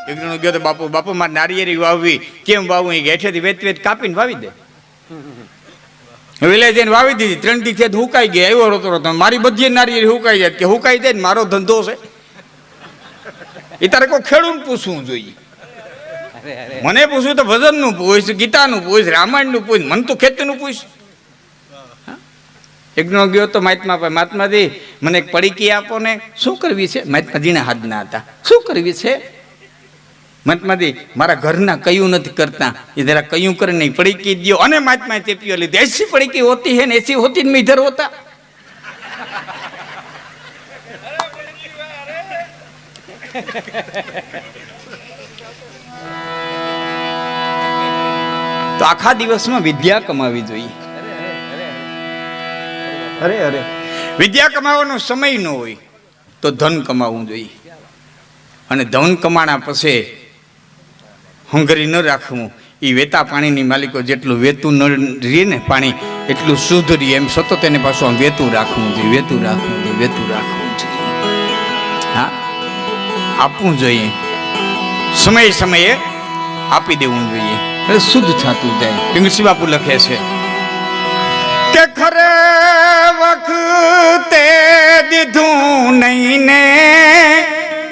એક જણો ગયો તો બાપુ બાપુ મારે નારિયેરી વાવવી, કેમ વાવું? એ હેઠેથી વેચ વેચ કાપીને વાવી દે. વેલે જઈને વાવી દીધી, 3 દી ખેત હુકાઈ ગયા. આવ્યો રોતો મારી બધી નારિયેરી હુકાઈ જાય કે હુકાઈ જાય ને મારો ધંધો છે. એ તારે કોઈ ખેડૂત પૂછવું જોઈએ. મને પૂછવું તો ભજનનું પૂછ, ગીતાનું પૂછ, રામાયણનું પૂછ, મને તો ખેતીનું પૂછ. એકનો ગયો તો મહાત્માજી મને એક પડીકી આપો ને. શું કરવી છે? મહાત્માજીના હાથ ના હતા. શું કરવી છે? મહાત્માજી મારા ઘરના કયું નથી કરતા, એ જરા કયું કરે નહીં, પડીકી દો. અને મહાત્માએ ચેપીઓ લીધી. ऐसी पड़ीकी होती है ऐसी होती नहीं इधर होता. તો આખા દિવસમાં વિદ્યા કમાવી જોઈએ. અરે વિદ્યા કમાવાનો સમય ન હોય તો ધન કમાવવું જોઈએ. અને ધન કમાણા પછી હંગરી ન રાખવું. એ વેતા પાણીની માલિકો જેટલું વેતું ન રહે ને પાણી એટલું શુદ્ધ રહે, એમ સતત એને પાછું આમ વેતું રાખવું જોઈએ, વેતું રાખવું જોઈએ, વેતું રાખવું જોઈએ. હા, આપવું જોઈએ, સમયે સમયે આપી દેવું જોઈએ, એટલે શુદ્ધ થતું જાય. પિંગસી બાપુ લખે છે કે ખરે વખતે દીધું નહીં ને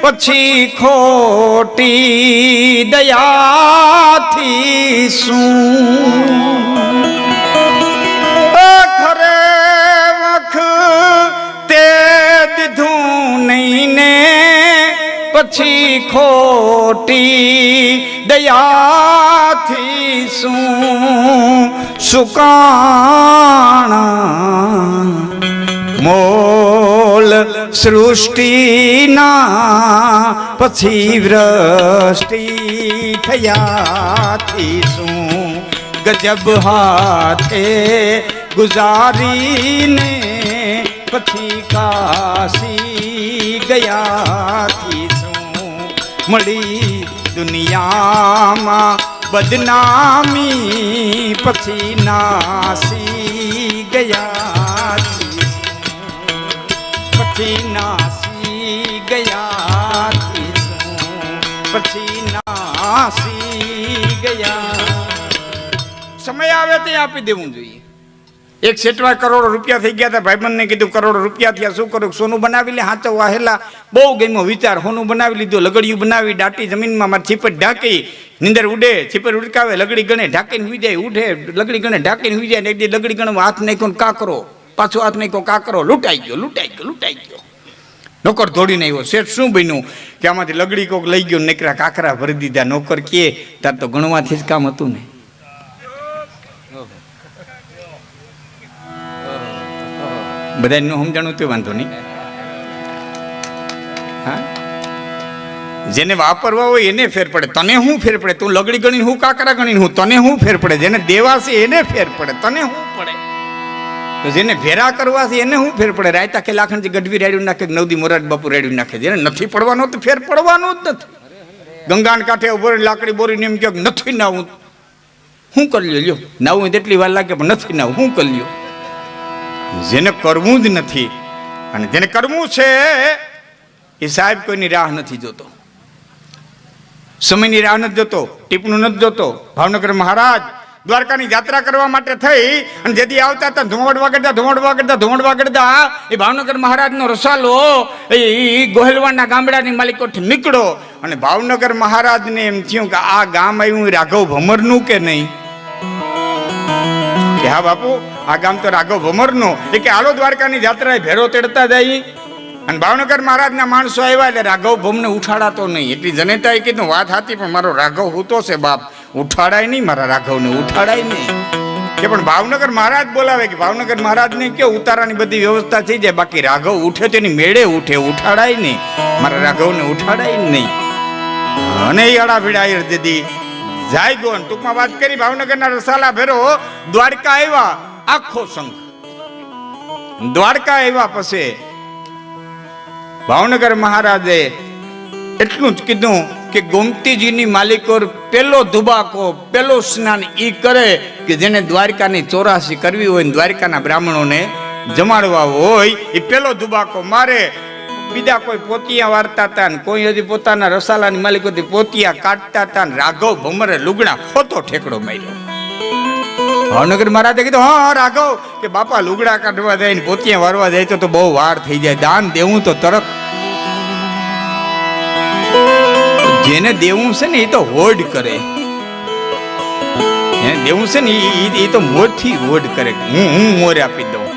પછી ખોટી દયાથી શું. ખરે વખતે દીધું નહીં ને પછી ખોટી દયાથી શું. સુકાણા મોલ સૃષ્ટિના પછી વૃષ્ટિ થયાથી શું. ગજબ હાથે ગુજારીને પછી કાશી ગયાથી શું. મળી દુનિયામાં બદનામી પછી નાસી ગયાથી પછી નાસી ગયાથી પછી નાસી ગયા. સમય આવે તે આપી દેવું જોઈએ. એક સેટવા કરોડો રૂપિયા થઈ ગયા હતા. ભાઈબંધને કીધું કરોડો રૂપિયા થયા, શું કરું? સોનું બનાવી લે. હાચો વાહેલા બહુ ગમ્યો વિચાર. સોનું બનાવી લીધું, લગડિયું બનાવી, દાટી જમીનમાં મારી છીપટ ઢાંકી, નીંદર ઉડે, છીપટ ઉડકાવે, લગડી ગણે ઢાંકીને હુઈ જાય, ઉઠે લગડી ગણે ઢાંકીને હુઈ જાય. ને એક દી લગડી ગણમાં હાથ નાખ્યો કાકરો, પાછો હાથ નાખ્યો કાકરો, લૂંટાઈ ગયો, લૂંટાઈ ગયો, લૂંટાઈ ગયો. નોકર દોડીને આવ્યો. શેઠ શું બન્યું? કે આમાંથી લગડી કોક લઈ ગયો, નકરા કાકરા ભરી દીધા. નોકર કે તાર તો ગણવાથી જ કામ હતું ને. બધાનું સમજાણું તો વાંધો નહીં. હા, જેને વાપરવા હોય એને ફેર પડે. તને શું ફેર પડે? તું લગડી ગણીને હું કાકરા ગણીને હું, તને શું ફેર પડે? જેને દેવા છે એને ફેર પડે, તને શું પડે? તો જેને ભેરા કરવા છે એને શું ફેર પડે? રાયતા કે લાખણથી ગઢવી રેડ્યું નાખે, નવદી મોરાજ બાપુ રેડ્યું નાખે. જેને નથી પડવાનો તો ફેર પડવાનો જ નથી. ગંગાન કાંઠે ઉભો લાકડી બોરીને એમ કહે નથી નાવું, શું કરી લ્યો? નાવું તેટલી વાર લાગે પણ નથી નાવું, શું કરી લ્યો? જેને કરવું જ નથી અને જેને કરવું છે એ સાહેબ કોઈની રાહ નથી જોતો, સમયની રાહ નથી જોતો, ટીપણું નથી જોતો. ભાવનગર મહારાજ દ્વારકાની યાત્રા કરવા માટે થઈ અને જેથી આવતા હતા ધોંડવા કરતા એ ભાવનગર મહારાજનો રસાલો એ ગોહેલવાડના ગામડાની માલિકોથી નીકળો. અને ભાવનગર મહારાજને એમ થયું કે આ ગામ આવ્યું રાઘવ ભમરનું કે નહીં? કે હા બાપુ આ ગામ તો રાઘવ ભમરનું. એ કે હાલો દ્વારકાની યાત્રાએ ભેરો તેડતા જાય. અને ભાવનગર મહારાજના માણસો આવ્યા એટલે રાઘવ ભમને ઉઠાડાતો નહીં. એટલી જનેતાએ કીધું વાત હતી પણ મારો રાઘવ હૂતો છે બાપ, ઉઠાડાય નહીં, મારા રાઘવને ઉઠાડાય નહીં. કે પણ ભાવનગર મહારાજ બોલાવે કે ભાવનગર મહારાજને કે ઉતારાની બધી વ્યવસ્થા થઈ જાય, બાકી રાઘવ ઉઠે તેની મેળે ઉઠે, ઉઠાડાય નહીં, મારા રાઘવને ઉઠાડાય નહીં. અને એ આડાભીડા દીદી જાય ગયો. ટૂંકમાં વાત કરી, ભાવનગરના રસાલા ભેરો દ્વારકા આવ્યા, આખો સંઘ દ્વારકા આવ્યા. પછી ભાવનગર મહારાજે એટલું જ કીધું કે ગોમતીજીની માલિકોર પેલો ધુબાકો, પેલો સ્નાન ઈ કરે કે જેને દ્વારકાની 84 કરવી હોય, દ્વારકાના બ્રાહ્મણોને જમાડવા હોય, એ પેલો ધુબાકો મારે. બીજા કોઈ પોતિયા વારતા હતા ને કોઈ હજી પોતાના રસાલાની માલિકોથી પોતિયા કાઢતા હતા ને રાઘવ ભમરે લુગડા ખોતો ઠેકડો માર્યો. ભાવનગર મહારાજે કીધું હા રાઘવ કે બાપા લુગડા કાઢવા જાય ને પોતિયા વારવા જાય તો બહુ વાર થઈ જાય, દાન દેવું તો તરત. જેને દેવું છે ને એ તો હોડ કરે, એને દેવું છે ને એ તો મોરથી હોડ કરે. હું મોરે આપી દઉં.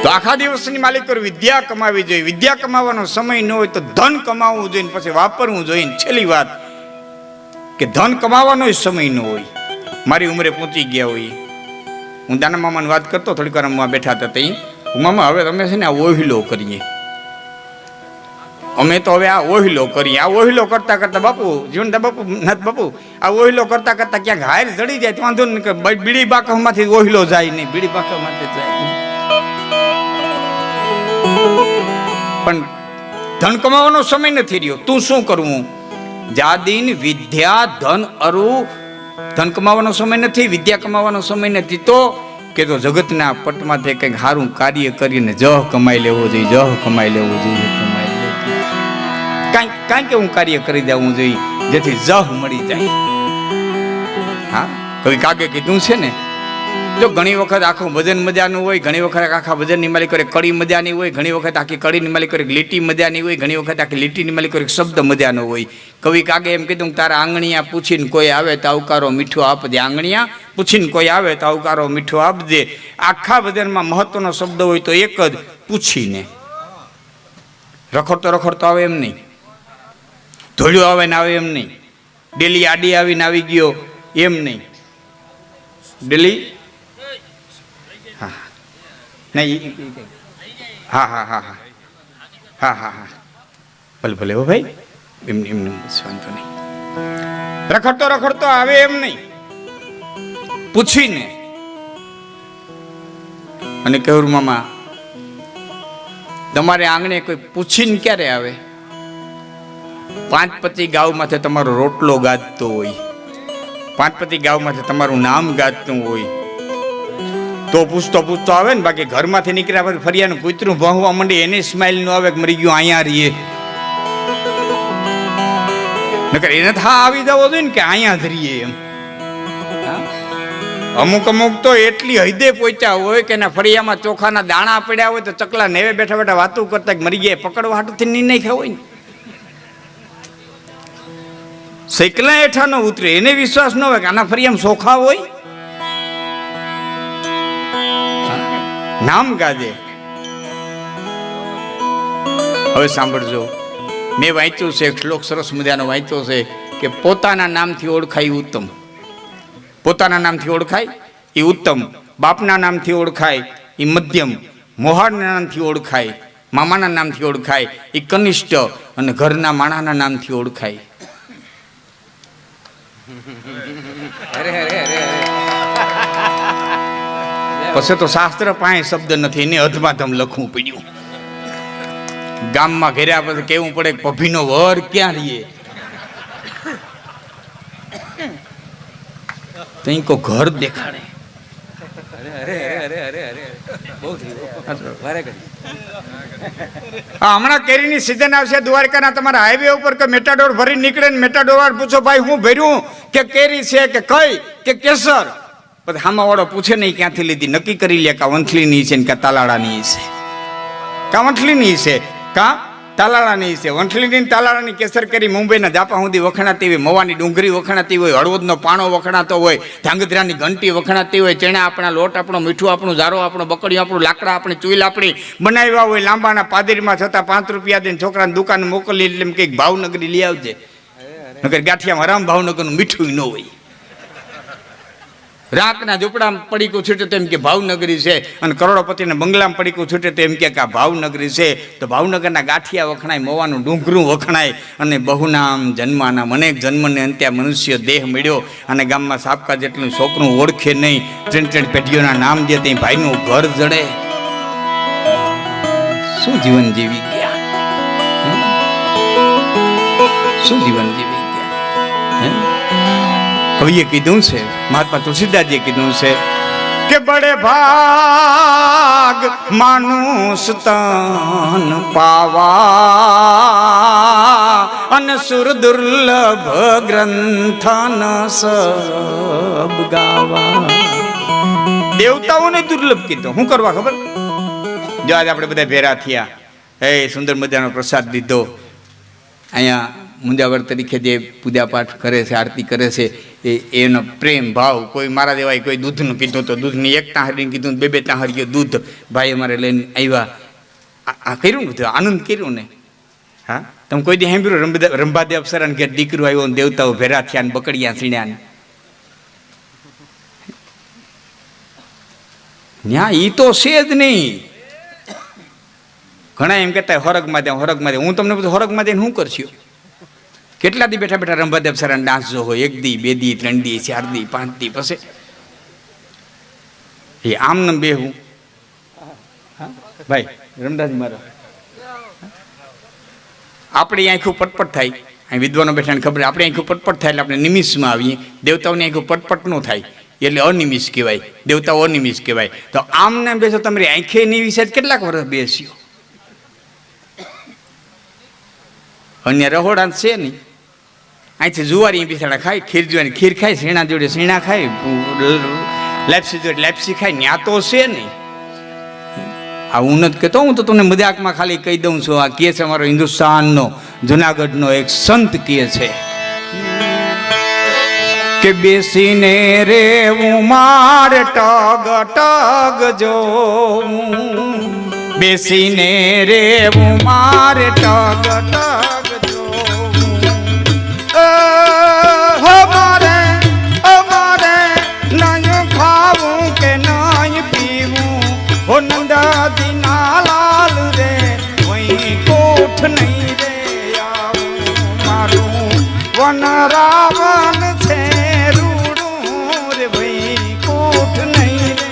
તો આખા દિવસની માલિક વિદ્યા કમાવી જોઈએ. વિદ્યા કમાવાનો સમય ન હોય તો ધન કમાવવું જોઈએ, પછી વાપરવું જોઈએ. છેલ્લી વાત કે ધન કમાવાનો સમય ન હોય. મારી ઉંમરે પહોંચી ગયા હોય, હું દાના મામાની વાત કરતો થોડીક વાર બેઠા હતા. હું મામા હવે તમે છે ને આ ઓહિલો કરીએ, અમે તો હવે આ ઓહિલો કરીએ. આ ઓહિલો કરતા કરતા બાપુ જીવનદા બાપુ નાથ બાપુ આ ઓહિલો કરતા કરતા ક્યાંક હાર જડી જાય તો વાંધો નહીં, બીડી બાકમાંથી ઓહિલો જાય નહીં, બીડી બાકમાંથી જાય નહીં. પણ ધન કમાવાનો સમય નથી રહ્યો. તું શું કરવું? જાદીન વિદ્યા ધન અરુ. ધન કમાવાનો સમય નથી, વિદ્યા કમાવાનો સમય નથી. તો કે તો જગતના પટમાંથી કંઈક સારું કાર્ય કરીને જહ કમાઈ લેવો જોઈએ, જહ કમાઈ લેવું જોઈએ, કમાઈ લેવું કાંઈક એવું કાર્ય કરી દેવું જોઈએ જેથી જહ મળી જાય. હા, કવિ કાગે કીધું છે ને, જો ઘણી વખત આખું ભજન મજાનું હોય, ઘણી વખત આખા ભજનની માલિક કરે કડી મજાની હોય, ઘણી વખત આખી કડીની માલિક કરે લીટી મજાની હોય, ઘણી વખત આખી લીટીની માલિક કરે શબ્દ મજાનો હોય. કવિ કાગે એમ કીધું કે તારા આંગણિયા પૂછીને કોઈ આવે તો આવકારો મીઠો આપજે. આંગણિયા પૂછીને કોઈ આવે તો આવકારો મીઠો આપજે. આખા ભજનમાં મહત્વનો શબ્દ હોય તો એક જ, પૂછીને. રખડતો રખડતો આવે એમ નહીં, ધોળ્યો આવે ને આવે એમ નહીં, ડેલી આડી આવીને આવી ગયો એમ નહીં. ડેલી નહીં, હા હા હા હા હા હા હા ભલે ભલે હો ભાઈ, એમને એમને વાંધો નહીં. રખડતો રખડતો આવે એમ નહીં, પૂછીને. અને કહેવું મામા તમારે આંગણે કોઈ પૂછીને ક્યારે આવે? 5 ગાઉ માથે તમારો રોટલો ગાજતો હોય, 5 ગાઉ માથે તમારું નામ ગાજતું હોય તો પૂછતો પૂછતો આવે ને. બાકી ઘરમાંથી નીકળ્યા પછી ફરિયાનું કૂતરું ભણવા માંડી એને સ્માઇલ નો આવે કે મરી ગયું અહીંયા રહીએ. નકર એને થા આવી જવો જોઈએ ને કે અહીંયા જ રહીએ એમ. અમુક અમુક તો એટલી હૈદે પહોંચ્યા હોય કે એના ફળિયામાં ચોખાના દાણા પડ્યા હોય તો ચકલા નેવે બેઠા બેઠા વાતું કરતા મરી ગયા, પકડવા હાટુથી નહીં ખાવ હોય ને. સૈકલા હેઠા ન ઉતરે, એને વિશ્વાસ ન હોય કે આના ફળિયામાં ચોખા હોય. નામ ગાજે. હવે સાંભળજો, મેં વાંચ્યું છે એક શ્લોક સરસ મજાનો વાંચ્યો છે કે પોતાના નામથી ઓળખાય ઉત્તમ. પોતાના નામથી ઓળખાય એ ઉત્તમ, બાપના નામથી ઓળખાય એ મધ્યમ, મોહારના નામથી ઓળખાય, મામાના નામથી ઓળખાય એ કનિષ્ઠ, અને ઘરના માણાના નામથી ઓળખાય. પછી તો શાસ્ત્ર પાસે શબ્દ નથી, એને અધમાધમ લખવું પડ્યું. ગામમાં ઘેર્યા પછી કેવું પડે પભીનો વર ક્યાં રહીએ? તઈ કો ઘર દેખાડે. હમણાં કેરીની સિઝન આવશે દ્વારકાના તમારા હાઈવે ઉપર કે મેટાડોર ભરી નીકળે ને મેટાડોર વાળા પૂછો ભાઈ હું ભર્યું કે કેરી છે કે કઈ કે કેસર? પછી હામા વાળો પૂછે નહીં ક્યાંથી લીધી, નક્કી કરી લે કા વંથલીની છે ને કા તાલાળાની છે, કા વંથલીની છે કા તાલાળાની છે. વંથલીની તાલાળાની કેસર કેરી મુંબઈના જાપા સુધી વખણાતી હોય, મવાની ડુંગળી વખણાતી હોય, હળવદનો પાણો વખણાતો હોય, ધાંગધ્રાની ઘંટી વખણાતી હોય, ચણા આપણા, લોટ આપણો, મીઠું આપણું, ઝારો આપણો, બકડીયું આપણું, લાકડા આપણી, ચૂલ આપણી બનાવ્યા હોય લાંબાના પાદરીમાં છતાં 5 રૂપિયા દઈને છોકરાને દુકાને મોકલી એટલે એમ કંઈક ભાવનગરી લઈ આવજે. નકર ગાંઠિયામાં રામ ભાવનગરનું મીઠું ન હોય. રાતના ઝૂંપડામાં પડીકું છૂટે તો એમ કે ભાવનગરી છે, અને કરોડોપતિના બંગલામાં પડીકું છૂટે તો એમ કે આ ભાવનગરી છે. તો ભાવનગરના ગાંઠિયા વખણાય, મોવાનું ડુંગરું વખણાય, અને બહુનામ જન્માના અનેક જન્મને અંતે મનુષ્ય દેહ મળ્યો. અને ગામમાં સાપકા જેટલું છોકરું ઓળખે નહીં, 3 પેઢીઓના નામ જે તે ભાઈનું ઘર જડે. શું જીવન જીવી ગયા, શું જીવન જીવી ગયા. કવિએ કીધું છે, મહાત્મા તુલસીદાસજીએ કીધું છે કે બડે ભાગ માનુષ તન પાવા અને સુર દુર્લભ ગ્રંથન સબ ગાવા. દેવતાઓને દુર્લભ કીધો. શું કરવા ખબર? જો આજે આપણે બધા ભેરા થયા, હે સુંદર મજાનો પ્રસાદ લીધો. અહીંયા મુંજાવર તરીકે જે પૂજા પાઠ કરે છે, આરતી કરે છે, એનો પ્રેમ ભાવ. કોઈ મારા દેવાય કોઈ દૂધનું કીધું તો દૂધની એક તાહરીને કીધું, બે તાહરીઓ દૂધ ભાઈ અમારે લઈને આવ્યા. આ કર્યું ને, આનંદ કર્યું ને. હા, તમે કોઈ દી સાંભળ્યું રંભાદે અપ્સરાને ઘેર દીકરો આવ્યો ને દેવતાઓ ભેરા થયા ને બકડિયા સીણ્યા ને? ન્યા ઈ તો છે જ નહીં. ઘણા એમ કહેતા હોરગમાં દે. હું તમને બધું હોરગમાં દઈને શું કરશું? કેટલા દી બેઠા બેઠા રંભાદે અપ્સરાને ડાન્સ જો હોય, 1 દી 2 દી 3 દી 4 દી 5 દી પછી એ આમ ને બેહું. ભાઈ રમદાસ મારો આપણી આંખો પટપટ થાય. અહીં વિદ્વાનો બેઠાને ખબર, આપણી આંખો પટપટ થાય એટલે આપણે નિમિષમાં આવીએ. દેવતાઓની આંખો પટપટ ન થાય એટલે અનિમિષ કહેવાય, દેવતાઓ અનિમિષ કહેવાય. તો આમ ને બેસો તમારી આંખે નિમિષ કેટલાક વર્ષ બેસ્યો? અન્ય રહોડા છે નહીં. અહીંથી જુવારી પીસાડા ખાય, ખીર જોવાની ખીર ખાય, સીણા જોડે સીણા ખાય, લેપ્સી જોડે લેપ્સી ખાય. ન્યા તો છે નહીં. આ હું નથી કહેતો, હું તો તમને મજાકમાં ખાલી કહી દઉં છું. આ કહે છે અમારો હિન્દુસ્તાનનો જુનાગઢનો એક સંત કહે છે કે બેસીને રેવું માર ટગ ટગ જો, બેસીને રેવું માર ટગ ટગ જો. અમારે નહીં ખાવું કે નહીં પીવું, હો નંદાદીના લાલ રે વહી કોઠ નહીં રે આવું. મારું વન રાવણ છે રૂડું રે વહી કોઠ નહીં રે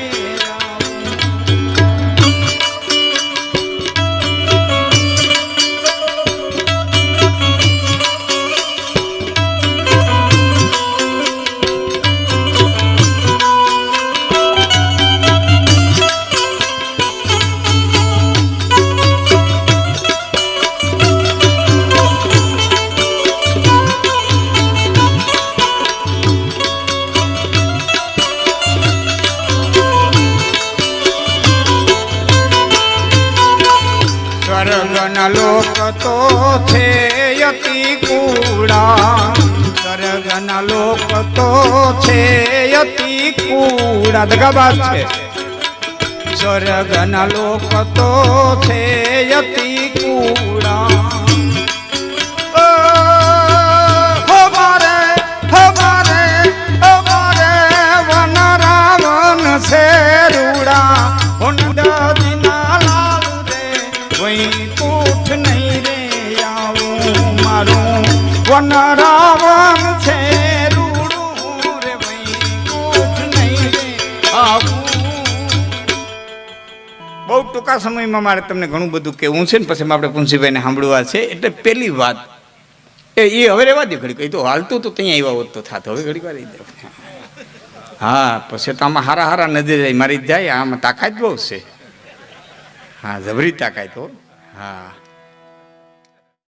સ્વર્ગના લોક તો છે યતિ કુડા, સ્વર્ગના લોક તો છે યતિ કુડા. દગાબાજ છે. સ્વર્ગના લોક તો છે યતિ કુડા. અમારે વન રાવણ છે રૂડા, નંદાદીના લાલ રે વહી કોઠ નહીં રે આવું. મારું વન રાવણ છે રૂડું રે વહી કોઠ નહીં રે આવું. બહુ ટૂંકા સમયમાં મારે તમને ઘણું બધું કહેવું છે ને પછી આપણે પુંસીભાઈને સાંભળવા છે. એટલે પહેલી વાત એ હવે રહેવા દે ઘડી. કહી તો હાલતું તો ત્યાં આવ્યા હોત તો થાત. હવે ઘડી વાર રહી દે. હા, પછી તો આમાં હારા હારા નજર જાય મારી જાય. આમાં તાકાત બહુ છે. હા, જબરી તાકાત હો. હા.